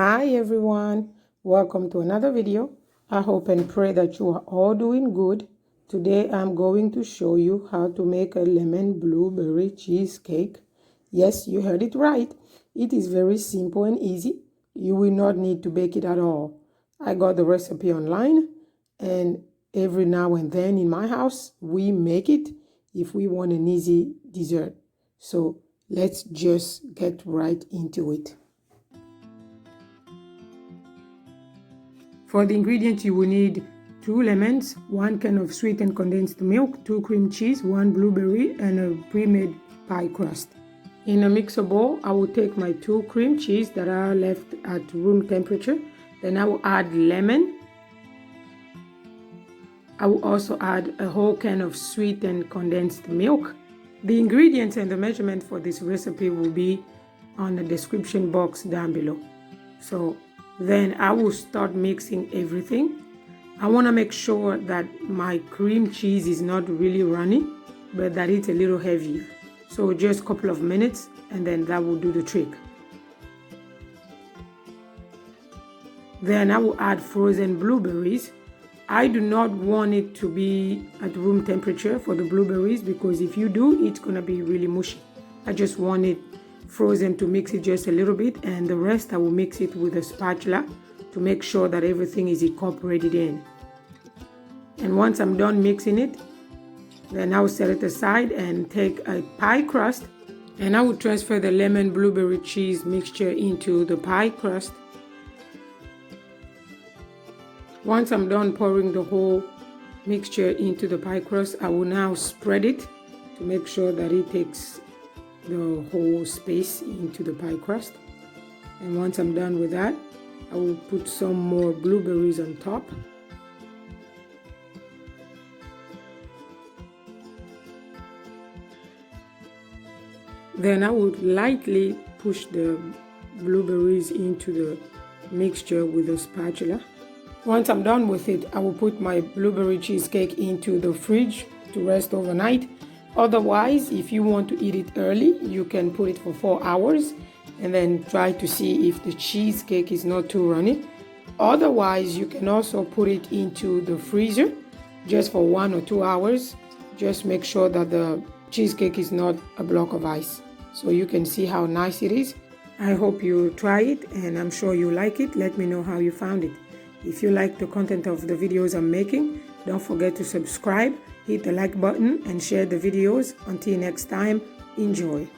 Hi everyone, welcome to another video. I hope and pray that you are all doing good. Today I'm going to show you how to make a lemon blueberry cheesecake. Yes, you heard it right. It is very simple and easy. You will not need to bake it at all. I got the recipe online, and every now and then in my house we make it if we want an easy dessert. So let's just get right into it. For the ingredients, you will need 2 lemons, 1 can of sweetened condensed milk, 2 cream cheese, 1 blueberry, and a pre-made pie crust. In a mixer bowl, I will take my 2 cream cheese that are left at room temperature. Then I will add lemon. I will also add a whole can of sweetened condensed milk. The ingredients and the measurement for this recipe will be on the description box down below. So then I will start mixing everything. I want to make sure that my cream cheese is not really runny, but that it's a little heavier. So just a couple of minutes, and then that will do the trick. Then I will add frozen blueberries. I do not want it to be at room temperature for the blueberries, because if you do, it's going to be really mushy. I just want it frozen to mix it just a little bit, and the rest I will mix it with a spatula to make sure that everything is incorporated in. And once I'm done mixing it, then I will set it aside and take a pie crust, and I will transfer the lemon blueberry cheese mixture into the pie crust. Once I'm done pouring the whole mixture into the pie crust, I will now spread it to make sure that it takes the whole space into the pie crust. And once I'm done with that, I will put some more blueberries on top. Then I would lightly push the blueberries into the mixture with a spatula. Once I'm done with it, I will put my blueberry cheesecake into the fridge to rest overnight. Otherwise, if you want to eat it early, you can put it for 4 hours and then try to see if the cheesecake is not too runny. Otherwise, you can also put it into the freezer just for 1 or 2 hours. Just make sure that the cheesecake is not a block of ice, so you can see how nice it is. I hope you try it, and I'm sure you like it. Let me know how you found it. If you like the content of the videos I'm making, don't forget to subscribe, hit the like button, and share the videos. Until next time, enjoy.